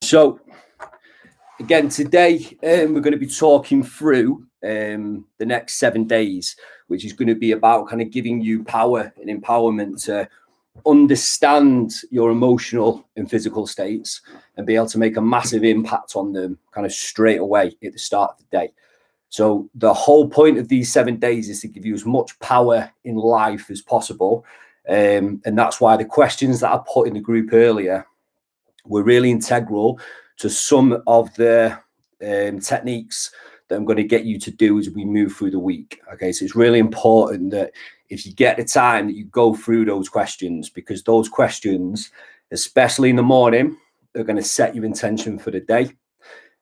So again, today we're going to be talking through the next 7 days, which is going to be about kind of giving you power and empowerment to understand your emotional and physical states and be able to make a massive impact on them kind of straight away at the start of the day. So the whole point of these 7 days is to give you as much power in life as possible. And that's why the questions that I put in the group earlier were really integral to some of the techniques that I'm going to get you to do as we move through the week. Okay, so it's really important that if you get the time that you go through those questions, because those questions, especially in the morning, are going to set your intention for the day.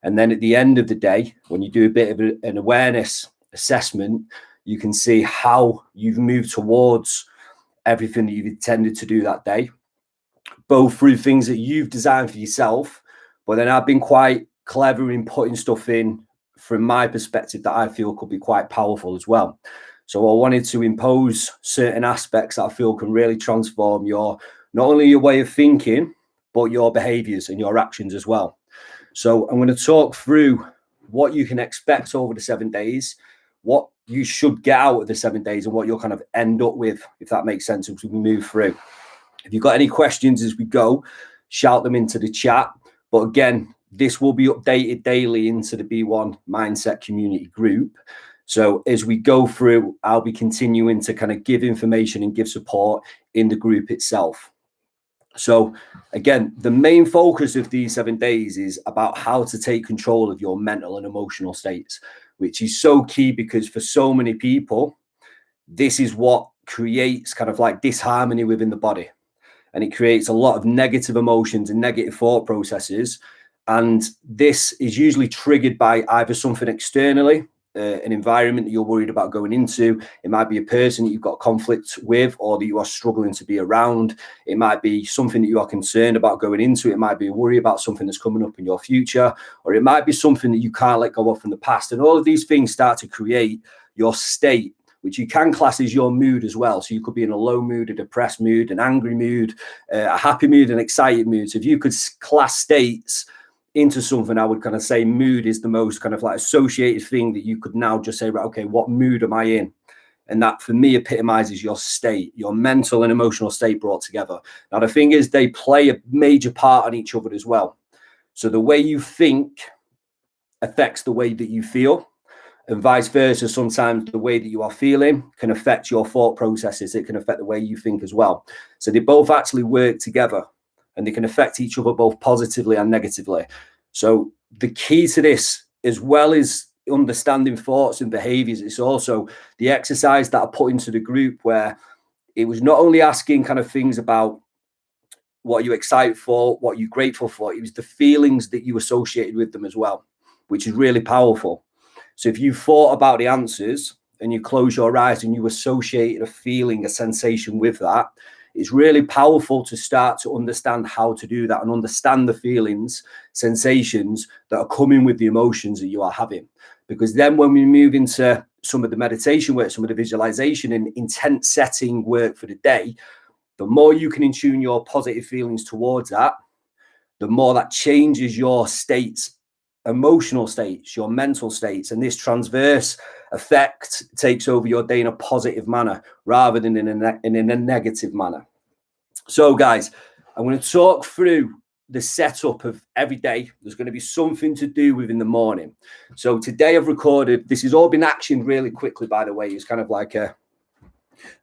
And then at the end of the day, when you do a bit of an awareness assessment, you can see how you've moved towards everything that you've intended to do that day, both through things that you've designed for yourself, but then I've been quite clever in putting stuff in from my perspective that I feel could be quite powerful as well. So I wanted to impose certain aspects that I feel can really transform your, not only your way of thinking, but your behaviors and your actions as well. So I'm going to talk through what you can expect over the 7 days, what you should get out of the 7 days, and what you'll kind of end up with, if that makes sense, as we move through. If you've got any questions as we go, shout them into the chat. But again, this will be updated daily into the B1 Mindset community group. So as we go through, I'll be continuing to kind of give information and give support in the group itself. So again, the main focus of these 7 days is about how to take control of your mental and emotional states, which is so key because for so many people, this is what creates kind of like disharmony within the body. And it creates a lot of negative emotions and negative thought processes. And this is usually triggered by either something externally, an environment that you're worried about going into. It might be a person that you've got conflict with or that you are struggling to be around. It might be something that you are concerned about going into. It might be a worry about something that's coming up in your future, or it might be something that you can't let go of from the past. And all of these things start to create your state, which you can class as your mood as well. So you could be in a low mood, a depressed mood, an angry mood, a happy mood, an excited mood. So if you could class states into something, I would kind of say mood is the most kind of like associated thing that you could now just say, right, okay, what mood am I in? And that for me epitomizes your state, your mental and emotional state brought together. Now, the thing is, they play a major part on each other as well. So the way you think affects the way that you feel, and vice versa. Sometimes the way that you are feeling can affect your thought processes. It can affect the way you think as well. So they both actually work together, and they can affect each other both positively and negatively. So the key to this, as well as understanding thoughts and behaviors, it's also the exercise that I put into the group, where it was not only asking kind of things about what you're excited for, what you're grateful for, it was the feelings that you associated with them as well, which is really powerful. So if you thought about the answers and you close your eyes and you associate a feeling, a sensation with that, it's really powerful to start to understand how to do that and understand the feelings, sensations that are coming with the emotions that you are having. Because then when we move into some of the meditation work, some of the visualization and intent setting work for the day, the more you can tune your positive feelings towards that, the more that changes your states, emotional states, your mental states, and this transverse effect takes over your day in a positive manner rather than in a negative manner. So guys, I'm going to talk through the setup of every day. There's going to be something to do within the morning. So today I've recorded, this has all been actioned really quickly, by the way. It's kind of like a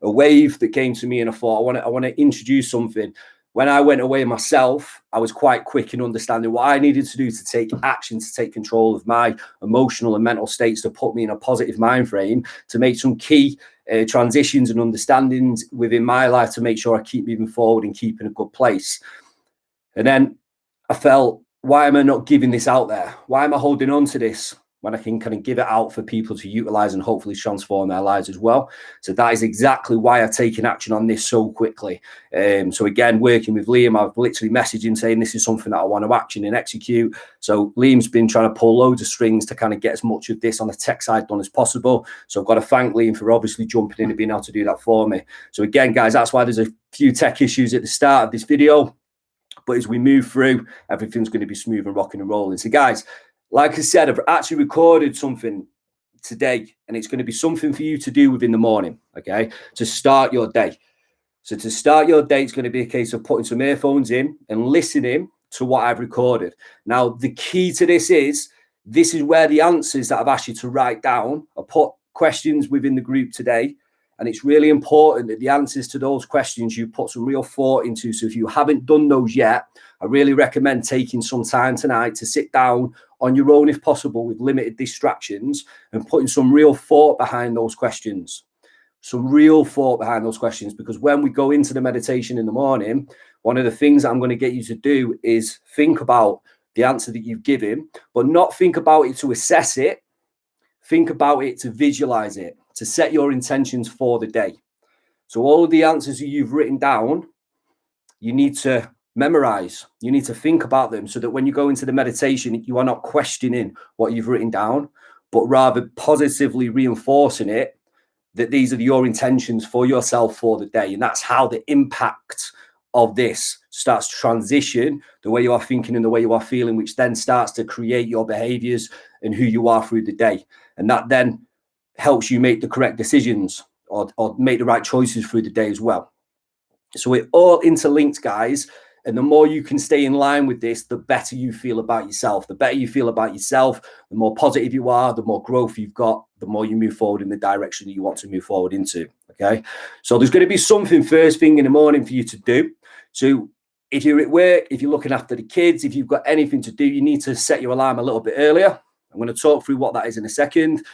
wave that came to me, and I thought I want to introduce something. When I went away myself, I was quite quick in understanding what I needed to do to take action, to take control of my emotional and mental states, to put me in a positive mind frame, to make some key transitions and understandings within my life to make sure I keep moving forward and keep in a good place. And then I felt, why am I not giving this out there? Why am I holding on to this when I can kind of give it out for people to utilize and hopefully transform their lives as well? So that is exactly why I've taken action on this so quickly. So again, working with Liam, I've literally messaged him saying this is something that I want to action and execute. So Liam's been trying to pull loads of strings to kind of get as much of this on the tech side done as possible. So I've got to thank Liam for obviously jumping in and being able to do that for me. So again, guys, that's why there's a few tech issues at the start of this video. But as we move through, everything's going to be smooth and rocking and rolling. So guys, like I said, I've actually recorded something today, and it's going to be something for you to do within the morning, okay, to start your day. So to start your day, it's going to be a case of putting some earphones in and listening to what I've recorded. Now, the key to this is where the answers that I've asked you to write down are put questions within the group today. And it's really important that the answers to those questions you put some real thought into. So if you haven't done those yet, I really recommend taking some time tonight to sit down on your own, if possible, with limited distractions, and putting some real thought behind those questions. Some real thought behind those questions, because when we go into the meditation in the morning, one of the things that I'm going to get you to do is think about the answer that you've given, but not think about it to assess it. Think about it to visualize it, to set your intentions for the day. So all of the answers that you've written down, you need to memorize. You need to think about them so that when you go into the meditation, you are not questioning what you've written down, but rather positively reinforcing it, that these are your intentions for yourself for the day. And that's how the impact of this starts to transition the way you are thinking and the way you are feeling, which then starts to create your behaviors and who you are through the day. And that then helps you make the correct decisions or make the right choices through the day as well. So it all interlinks, guys. And the more you can stay in line with this, the better you feel about yourself. The better you feel about yourself, the more positive you are, the more growth you've got, the more you move forward in the direction that you want to move forward into. Okay. So there's going to be something first thing in the morning for you to do. So if you're at work, if you're looking after the kids, if you've got anything to do, you need to set your alarm a little bit earlier. I'm going to talk through what that is in a second.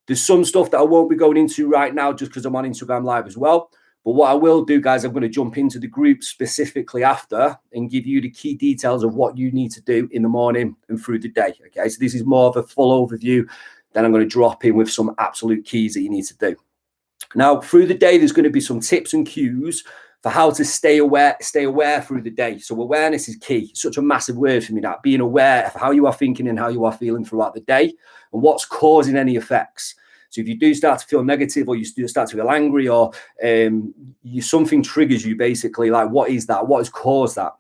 There's some stuff that I won't be going into right now just because I'm on Instagram Live as well. But what I will do, guys, I'm going to jump into the group specifically after and give you the key details of what you need to do in the morning and through the day. Okay, so this is more of a full overview. Then I'm going to drop in with some absolute keys that you need to do. Now, through the day, there's going to be some tips and cues for how to stay aware through the day. So awareness is key. It's such a massive word for me, that being aware of how you are thinking and how you are feeling throughout the day and what's causing any effects. So if you do start to feel negative, or you start to feel angry, or something triggers you, basically, like, what is that? What has caused that?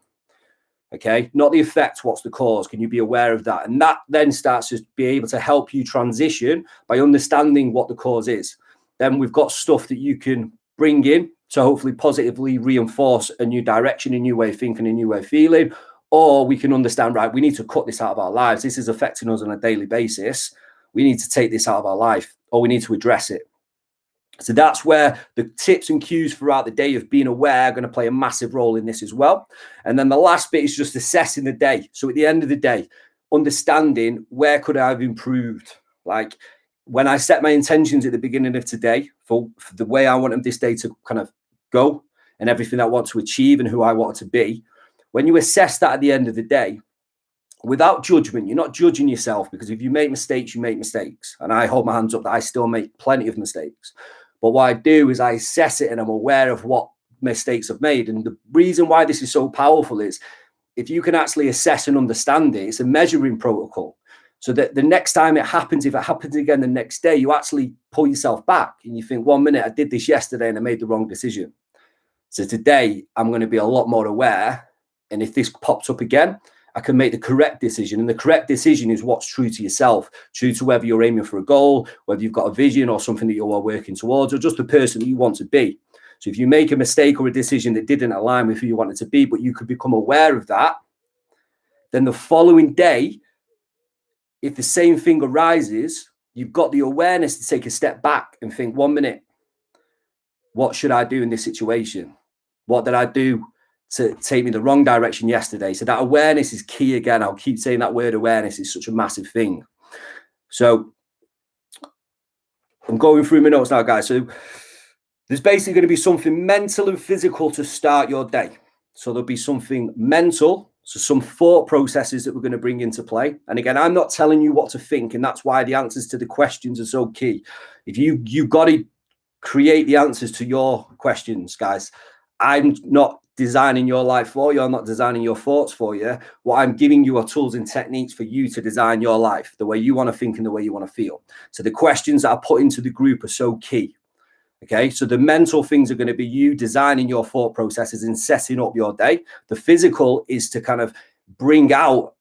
Okay, not the effect, what's the cause? Can you be aware of that? And that then starts to be able to help you transition by understanding what the cause is. Then we've got stuff that you can bring in to hopefully positively reinforce a new direction, a new way of thinking, a new way of feeling. Or we can understand, right, we need to cut this out of our lives. This is affecting us on a daily basis. We need to take this out of our life, or we need to address it. So that's where the tips and cues throughout the day of being aware are going to play a massive role in this as well. And then the last bit is just assessing the day. So at the end of the day, understanding, where could I have improved? Like, when I set my intentions at the beginning of today for the way I wanted this day to kind of go and everything I want to achieve and who I want to be, when you assess that at the end of the day, without judgment, you're not judging yourself, because if you make mistakes, you make mistakes. And I hold my hands up that I still make plenty of mistakes. But what I do is I assess it and I'm aware of what mistakes I've made. And the reason why this is so powerful is if you can actually assess and understand it, it's a measuring protocol. So that the next time it happens, if it happens again the next day, you actually pull yourself back and you think, 1 minute, I did this yesterday and I made the wrong decision. So today I'm going to be a lot more aware. And if this pops up again, I can make the correct decision. And the correct decision is what's true to yourself, true to whether you're aiming for a goal, whether you've got a vision or something that you are working towards, or just the person that you want to be. So if you make a mistake or a decision that didn't align with who you wanted to be, but you could become aware of that, then the following day, if the same thing arises, you've got the awareness to take a step back and think, 1 minute, what should I do in this situation? What did I do to take me the wrong direction yesterday? So that awareness is key. Again, I'll keep saying that word, awareness is such a massive thing. So I'm going through my notes now, guys. So there's basically going to be something mental and physical to start your day. So there'll be something mental, so some thought processes that we're going to bring into play. And again, I'm not telling you what to think, and that's why the answers to the questions are so key. If you've got to create the answers to your questions, guys. I'm not designing your life for you. I'm not designing your thoughts for you. What I'm giving you are tools and techniques for you to design your life the way you want to think and the way you want to feel. So the questions that I put into the group are so key. Okay, so the mental things are going to be you designing your thought processes and setting up your day. The physical is to kind of bring out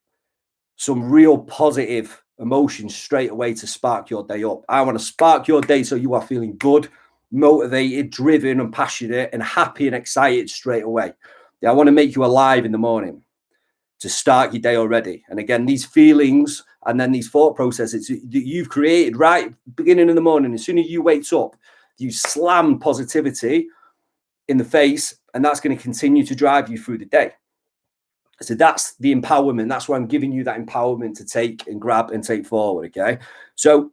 some real positive emotions straight away to spark your day up. I want to spark your day so you are feeling good, motivated, driven and passionate and happy and excited straight away. I want to make you alive in the morning to start your day already. And again, these feelings and then these thought processes that you've created right beginning in the morning, as soon as you wake up, you slam positivity in the face, and that's going to continue to drive you through the day. So that's the empowerment. That's why I'm giving you that empowerment to take and grab and take forward. Okay. So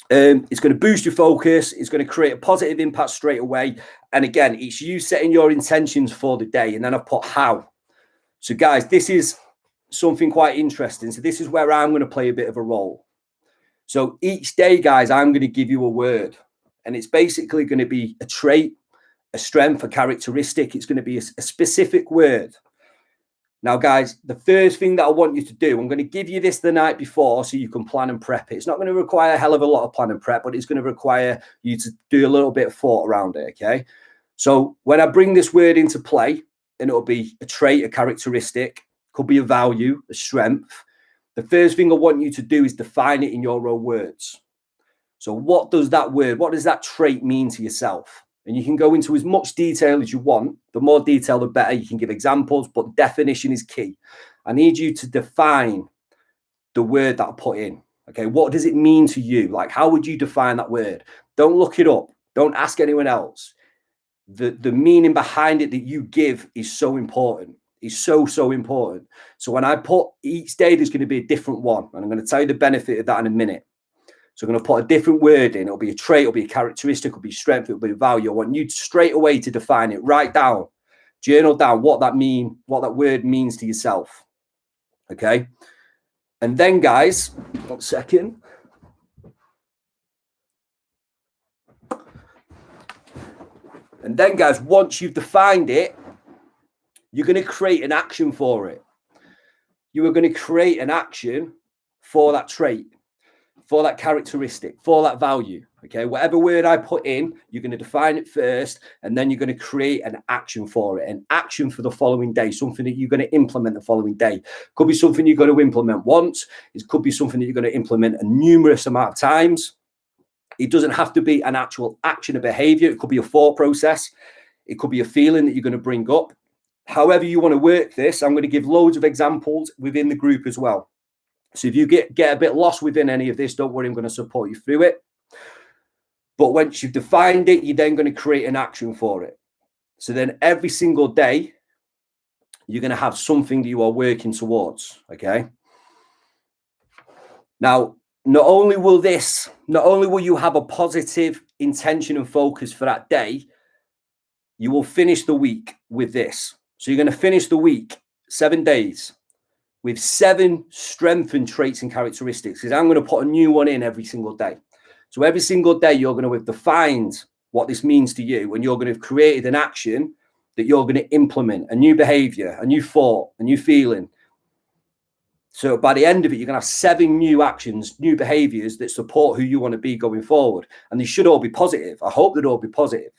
it's going to boost your focus. It's going to create a positive impact straight away. And again, it's you setting your intentions for the day. And then I've put how. So guys, this is something quite interesting. So this is where I'm going to play a bit of a role. So each day, guys, I'm going to give you a word. And it's basically going to be a trait, a strength, a characteristic. It's going to be a specific word. Now, guys, the first thing that I want you to do, I'm going to give you this the night before so you can plan and prep it. It's not going to require a hell of a lot of plan and prep, but it's going to require you to do a little bit of thought around it, okay? So when I bring this word into play, and it'll be a trait, a characteristic, could be a value, a strength, the first thing I want you to do is define it in your own words. So what does that word, what does that trait mean to yourself? And you can go into as much detail as you want. The more detail, the better. You can give examples, but definition is key. I need you to define the word that I put in. Okay, what does it mean to you? Like, how would you define that word? Don't look it up. Don't ask anyone else. The meaning behind it that you give is so important. It's so important. So when I put each day, there's going to be a different one. And I'm going to tell you the benefit of that in a minute. So I'm going to put a different word in. It'll be a trait, it'll be a characteristic, it'll be strength, it'll be a value. I want you straight away to define it. Write down, journal down what that word means to yourself. Okay. And then, guys, 1 second. And then, guys, once you've defined it, you're going to create an action for it. You are going to create an action for that trait, for that characteristic, for that value. Okay, whatever word I put in, you're going to define it first, and then you're going to create an action for it, an action for the following day, something that you're going to implement the following day. Could be something you're going to implement once. It could be something that you're going to implement a numerous amount of times. It doesn't have to be an actual action or behavior. It could be a thought process. It could be a feeling that you're going to bring up. However you want to work this, I'm going to give loads of examples within the group as well. So if you get a bit lost within any of this, don't worry, I'm going to support you through it. But once you've defined it, you're then going to create an action for it. So then every single day, you're going to have something that you are working towards, okay? Now, not only will you have a positive intention and focus for that day, you will finish the week with this. So you're going to finish the week, 7 days, with 7 strengthened traits and characteristics, because I'm going to put a new one in every single day. So every single day, you're going to have defined what this means to you, and you're going to have created an action that you're going to implement, a new behavior, a new thought, a new feeling. So by the end of it, you're going to have 7 new actions, new behaviors that support who you want to be going forward. And they should all be positive. I hope they'll all be positive,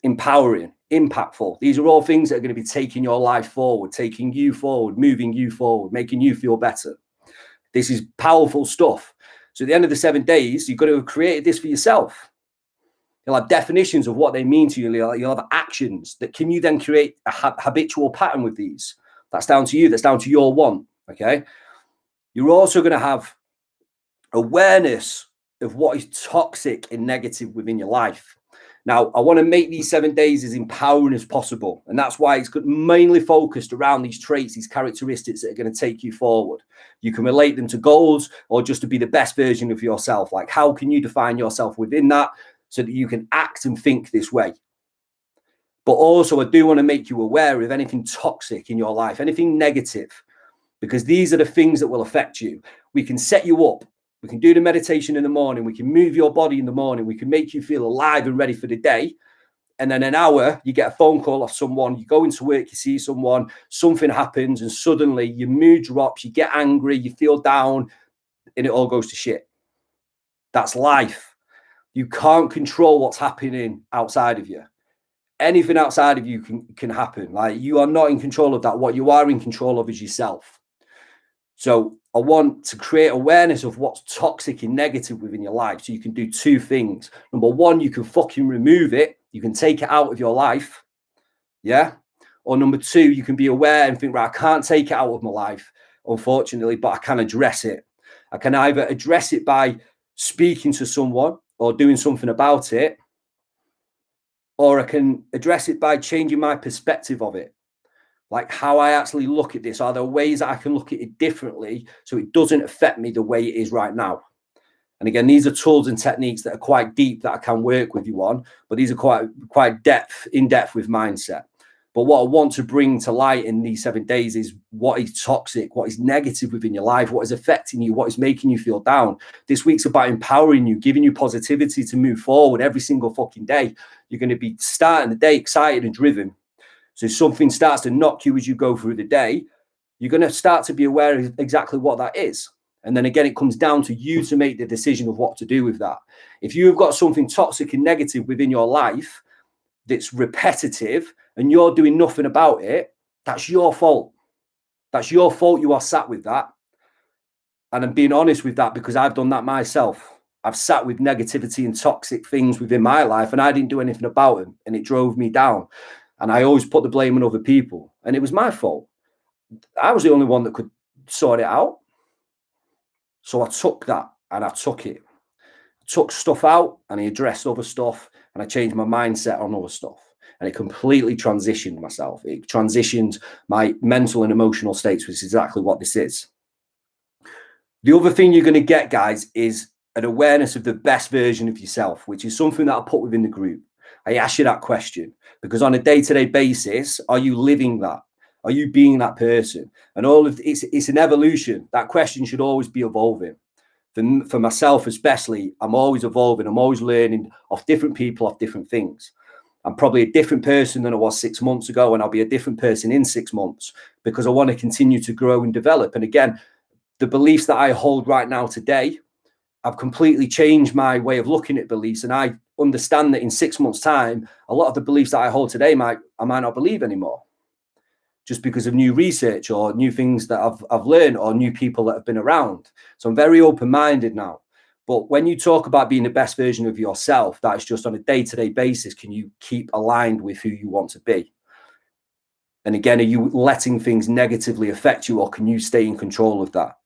empowering, impactful. These are all things that are going to be taking your life forward, taking you forward, moving you forward, making you feel better. This is powerful stuff. So at the end of the 7 days, you've got to have created this for yourself. You'll have definitions of what they mean to you. You'll have actions that can you then create a habitual pattern with these. That's down to you. That's down to your want. Okay. You're also going to have awareness of what is toxic and negative within your life. Now, I want to make these 7 days as empowering as possible. And that's why it's mainly focused around these traits, these characteristics that are going to take you forward. You can relate them to goals or just to be the best version of yourself. Like, how can you define yourself within that so that you can act and think this way? But also, I do want to make you aware of anything toxic in your life, anything negative, because these are the things that will affect you. We can set you up. We can do the meditation in the morning. We can move your body in the morning. We can make you feel alive and ready for the day. And then an hour, you get a phone call off someone. You go into work, you see someone, something happens, and suddenly your mood drops. You get angry, you feel down, and it all goes to shit. That's life. You can't control what's happening outside of you. Anything outside of you can happen. Like, you are not in control of that. What you are in control of is yourself. So I want to create awareness of what's toxic and negative within your life. So you can do two things. Number one, you can fucking remove it. You can take it out of your life. Yeah. Or number two, you can be aware and think, right, I can't take it out of my life, unfortunately, but I can address it. I can either address it by speaking to someone or doing something about it, or I can address it by changing my perspective of it. Like, how I actually look at this. Are there ways that I can look at it differently so it doesn't affect me the way it is right now? And again, these are tools and techniques that are quite deep that I can work with you on, but these are quite in depth with mindset. But what I want to bring to light in these 7 days is what is toxic, what is negative within your life, what is affecting you, what is making you feel down. This week's about empowering you, giving you positivity to move forward every single fucking day. You're going to be starting the day excited and driven. So if something starts to knock you as you go through the day, you're going to start to be aware of exactly what that is. And then again, it comes down to you to make the decision of what to do with that. If you've got something toxic and negative within your life that's repetitive and you're doing nothing about it, that's your fault. That's your fault. You are sat with that. And I'm being honest with that because I've done that myself. I've sat with negativity and toxic things within my life and I didn't do anything about them, and it drove me down. And I always put the blame on other people, and it was my fault. I was the only one that could sort it out. So I took that and I took it. I took stuff out and I addressed other stuff, and I changed my mindset on other stuff. And it completely transitioned myself. It transitioned my mental and emotional states, which is exactly what this is. The other thing you're going to get, guys, is an awareness of the best version of yourself, which is something that I put within the group. I ask you that question because on a day-to-day basis, are you living that? Are you being that person? And all of it's an evolution. That question should always be evolving. For myself, especially, I'm always evolving. I'm always learning off different people, off different things. I'm probably a different person than I was 6 months ago, and I'll be a different person in 6 months because I want to continue to grow and develop. And again, the beliefs that I hold right now today, I've completely changed my way of looking at beliefs, and I understand that in 6 months' time, a lot of the beliefs that I hold today I might not believe anymore, just because of new research or new things that I've learned or new people that have been around. So I'm very open-minded now. But when you talk about being the best version of yourself, that is just on a day-to-day basis. Can you keep aligned with who you want to be? And again, are you letting things negatively affect you, or can you stay in control of that?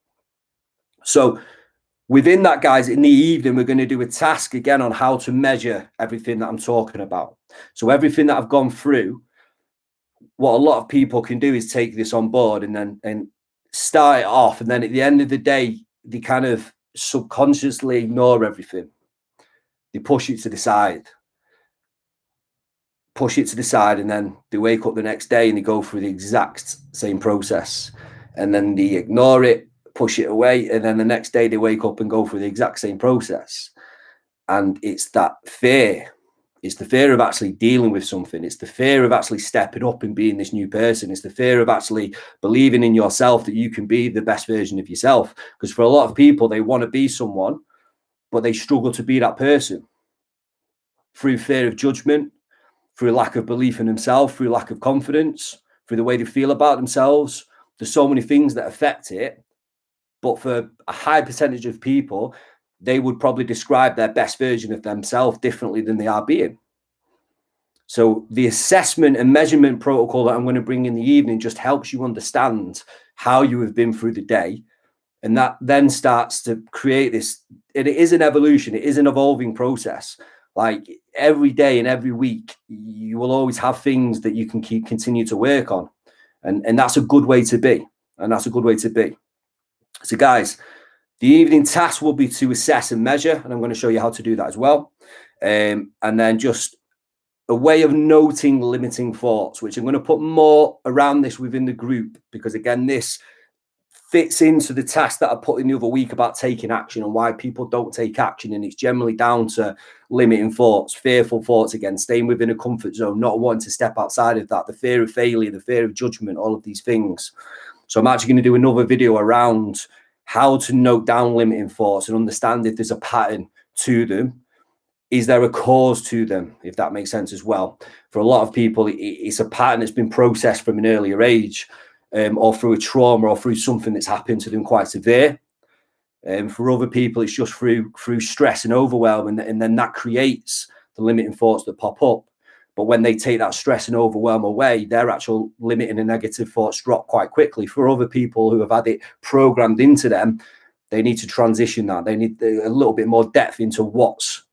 So within that, guys, in the evening, we're going to do a task again on how to measure everything that I'm talking about. So everything that I've gone through, what a lot of people can do is take this on board and start it off. And then at the end of the day, they kind of subconsciously ignore everything. They push it to the side, and then they wake up the next day and they go through the exact same process. And then they ignore it, push it away, and then the next day they wake up and go through the exact same process. And it's that fear. It's the fear of actually dealing with something. It's the fear of actually stepping up and being this new person. It's the fear of actually believing in yourself that you can be the best version of yourself. Because for a lot of people, they want to be someone, but they struggle to be that person through fear of judgment, through lack of belief in themselves, through lack of confidence, through the way they feel about themselves. There's so many things that affect it. But for a high percentage of people, they would probably describe their best version of themselves differently than they are being. So the assessment and measurement protocol that I'm going to bring in the evening just helps you understand how you have been through the day. And that then starts to create this. It is an evolution. It is an evolving process. Like every day and every week, you will always have things that you can continue to work on. And that's a good way to be. So guys, the evening task will be to assess and measure, and I'm going to show you how to do that as well. And then just a way of noting limiting thoughts, which I'm going to put more around this within the group, because again, this fits into the task that I put in the other week about taking action and why people don't take action. And it's generally down to limiting thoughts, fearful thoughts, again, staying within a comfort zone, not wanting to step outside of that, the fear of failure, the fear of judgment, all of these things. So I'm actually going to do another video around how to note down limiting thoughts and understand if there's a pattern to them, is there a cause to them, if that makes sense as well? For a lot of people, it's a pattern that's been processed from an earlier age, or through a trauma, or through something that's happened to them quite severe. For other people, it's just through stress and overwhelm, and then that creates the limiting thoughts that pop up. But when they take that stress and overwhelm away, their actual limiting and negative thoughts drop quite quickly. For other people who have had it programmed into them, they need to transition that. They need a little bit more depth into what's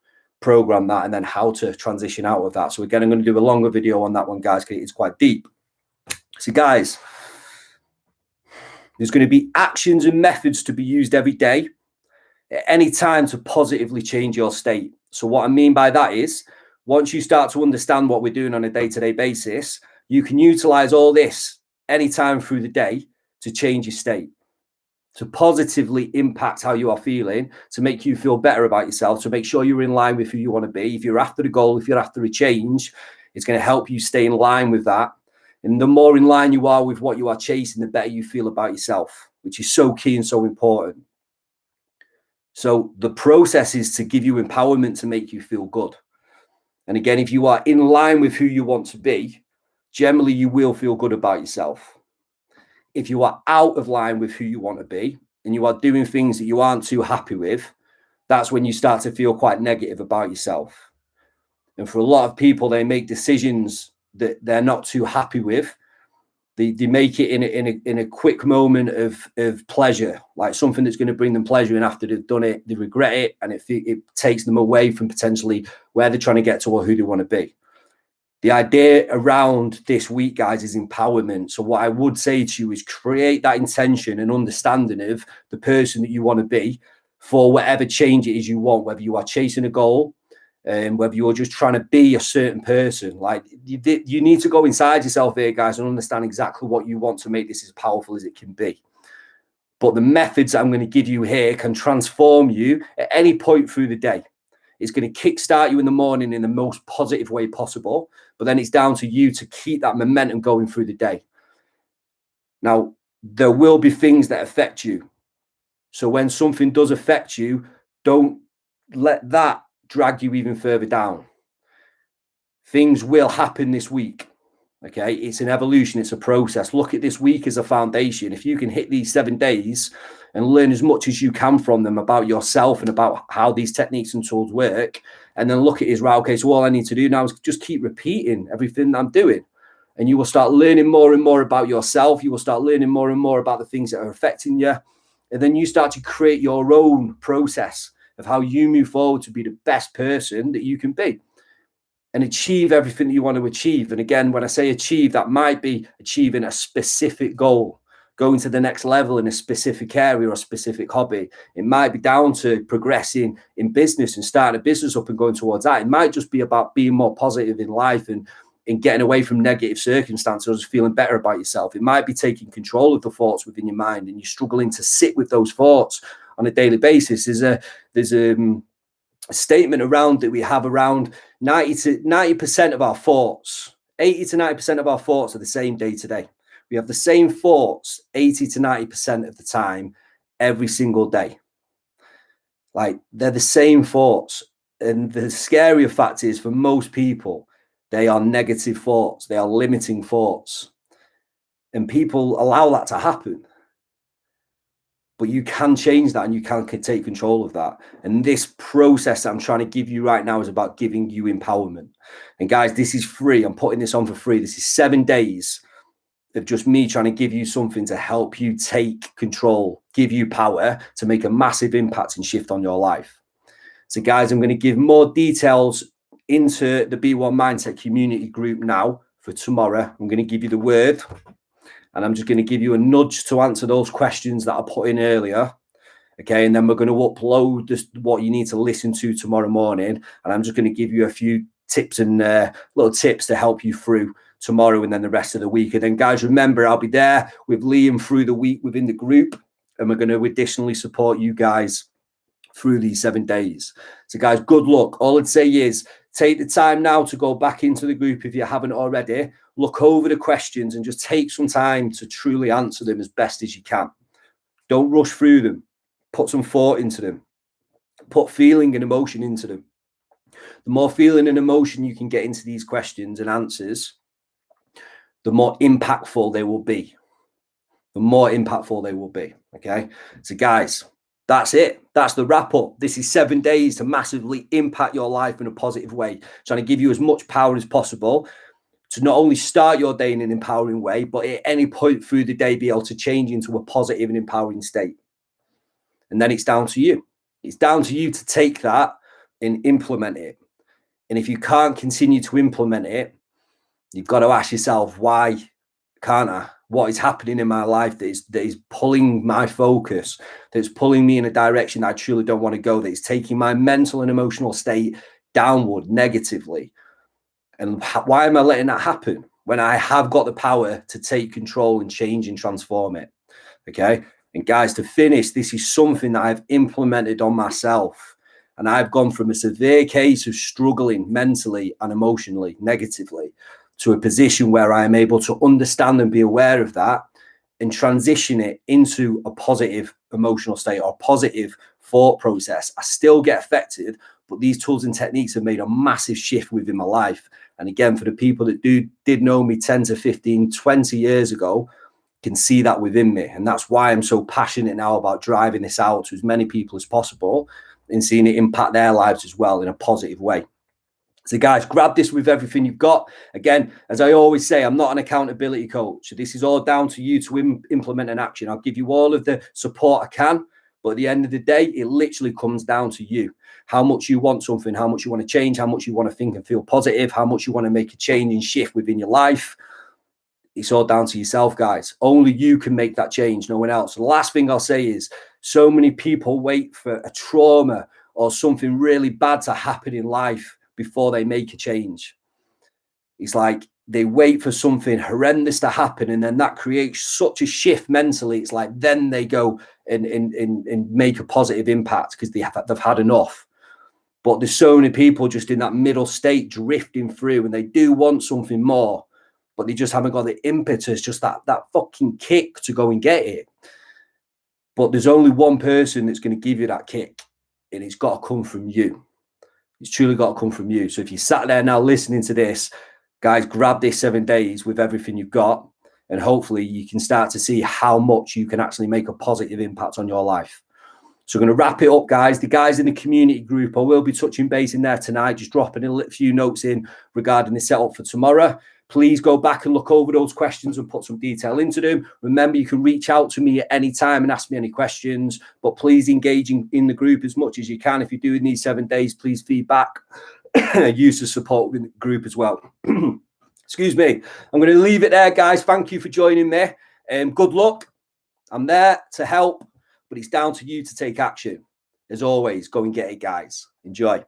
programmed that, and then how to transition out of that. So again, I'm going to do a longer video on that one, guys, because it's quite deep. So guys, there's going to be actions and methods to be used every day at any time to positively change your state. So what I mean by that is, once you start to understand what we're doing on a day-to-day basis, you can utilize all this anytime through the day to change your state, to positively impact how you are feeling, to make you feel better about yourself, to make sure you're in line with who you want to be. If you're after a goal, if you're after a change, it's going to help you stay in line with that. And the more in line you are with what you are chasing, the better you feel about yourself, which is so key and so important. So the process is to give you empowerment to make you feel good. And again, if you are in line with who you want to be, generally you will feel good about yourself. If you are out of line with who you want to be, and you are doing things that you aren't too happy with, that's when you start to feel quite negative about yourself. And for a lot of people, they make decisions that they're not too happy with. They make it in a quick moment of pleasure, like something that's going to bring them pleasure, and after they've done it, they regret it, and it takes them away from potentially where they're trying to get to or who they want to be. The idea around this week, guys, is empowerment. So what I would say to you is create that intention and understanding of the person that you want to be for whatever change it is you want, whether you are chasing a goal, and whether you're just trying to be a certain person. Like you need to go inside yourself here, guys, and understand exactly what you want to make this as powerful as it can be. But the methods I'm going to give you here can transform you at any point through the day. It's going to kickstart you in the morning in the most positive way possible, but then it's down to you to keep that momentum going through the day. Now, there will be things that affect you. So when something does affect you, don't let that drag you even further down. Things will happen this week. Okay, it's an evolution, it's a process. Look at this week as a foundation. If you can hit these 7 days and learn as much as you can from them about yourself and about how these techniques and tools work, and then look at it as, right, okay, so all I need to do now is just keep repeating everything I'm doing. And you will start learning more and more about yourself. You will start learning more and more about the things that are affecting you. And then you start to create your own process of how you move forward to be the best person that you can be and achieve everything that you want to achieve. And again, when I say achieve, that might be achieving a specific goal, going to the next level in a specific area or a specific hobby. It might be down to progressing in business and starting a business up and going towards that. It might just be about being more positive in life and getting away from negative circumstances, feeling better about yourself. It might be taking control of the thoughts within your mind, and you're struggling to sit with those thoughts on a daily basis. There's a statement around that we have around 90% of our thoughts, 80 to 90% of our thoughts are the same day to day. We have the same thoughts 80 to 90% of the time, every single day. Like, they're the same thoughts. And the scarier fact is, for most people, they are negative thoughts. They are limiting thoughts. And people allow that to happen. But you can change that, and you can take control of that. And this process that I'm trying to give you right now is about giving you empowerment. And guys, this is free. I'm putting this on for free. This is 7 days of just me trying to give you something to help you take control, give you power to make a massive impact and shift on your life. So guys, I'm going to give more details into the B1 Mindset community group now for tomorrow. I'm going to give you the word. And I'm just going to give you a nudge to answer those questions that I put in earlier. Okay. And then we're going to upload what you need to listen to tomorrow morning. And I'm just going to give you a few tips and little tips to help you through tomorrow and then the rest of the week. And then, guys, remember, I'll be there with Liam through the week within the group. And we're going to additionally support you guys through these 7 days. So, guys, good luck. All I'd say is take the time now to go back into the group if you haven't already. Look over the questions and just take some time to truly answer them as best as you can. Don't rush through them. Put some thought into them. Put feeling and emotion into them. The more feeling and emotion you can get into these questions and answers, the more impactful they will be. The more impactful they will be. Okay. So guys, that's it. That's the wrap up. This is 7 days to massively impact your life in a positive way. Trying to give you as much power as possible to not only start your day in an empowering way, but at any point through the day, be able to change into a positive and empowering state. And then it's down to you. It's down to you to take that and implement it. And if you can't continue to implement it, you've got to ask yourself, why can't I? What is happening in my life that is pulling my focus, that's pulling me in a direction I truly don't want to go, that is taking my mental and emotional state downward negatively? And why am I letting that happen when I have got the power to take control and change and transform it? Okay. And guys, to finish, this is something that I've implemented on myself. And I've gone from a severe case of struggling mentally and emotionally negatively to a position where I am able to understand and be aware of that and transition it into a positive emotional state or positive thought process. I still get affected, but these tools and techniques have made a massive shift within my life. And again, for the people that did know me 10 to 15, 20 years ago, can see that within me. And that's why I'm so passionate now about driving this out to as many people as possible and seeing it impact their lives as well in a positive way. So guys, grab this with everything you've got. Again, as I always say, I'm not an accountability coach. This is all down to you to implement an action. I'll give you all of the support I can, but at the end of the day, it literally comes down to you. How much you want something, how much you want to change, how much you want to think and feel positive, how much you want to make a change and shift within your life. It's all down to yourself, guys. Only you can make that change, no one else. The last thing I'll say is so many people wait for a trauma or something really bad to happen in life before they make a change. It's like they wait for something horrendous to happen, and then that creates such a shift mentally. It's like then they go and make a positive impact because they've had enough. But there's so many people just in that middle state drifting through, and they do want something more, but they just haven't got the impetus, just that fucking kick to go and get it. But there's only one person that's going to give you that kick, and it's got to come from you. It's truly got to come from you. So if you sat there now listening to this, guys, grab this 7 days with everything you've got, and hopefully you can start to see how much you can actually make a positive impact on your life. So we're going to wrap it up, guys. The guys in the community group, I will be touching base in there tonight, just dropping a few notes in regarding the setup for tomorrow. Please go back and look over those questions and put some detail into them. Remember, you can reach out to me at any time and ask me any questions, but please engage in the group as much as you can. If you're doing these 7 days, please feedback, use the support with the group as well. Excuse me. I'm going to leave it there, guys. Thank you for joining me. Good luck. I'm there to help, but it's down to you to take action. As always, go and get it, guys. Enjoy.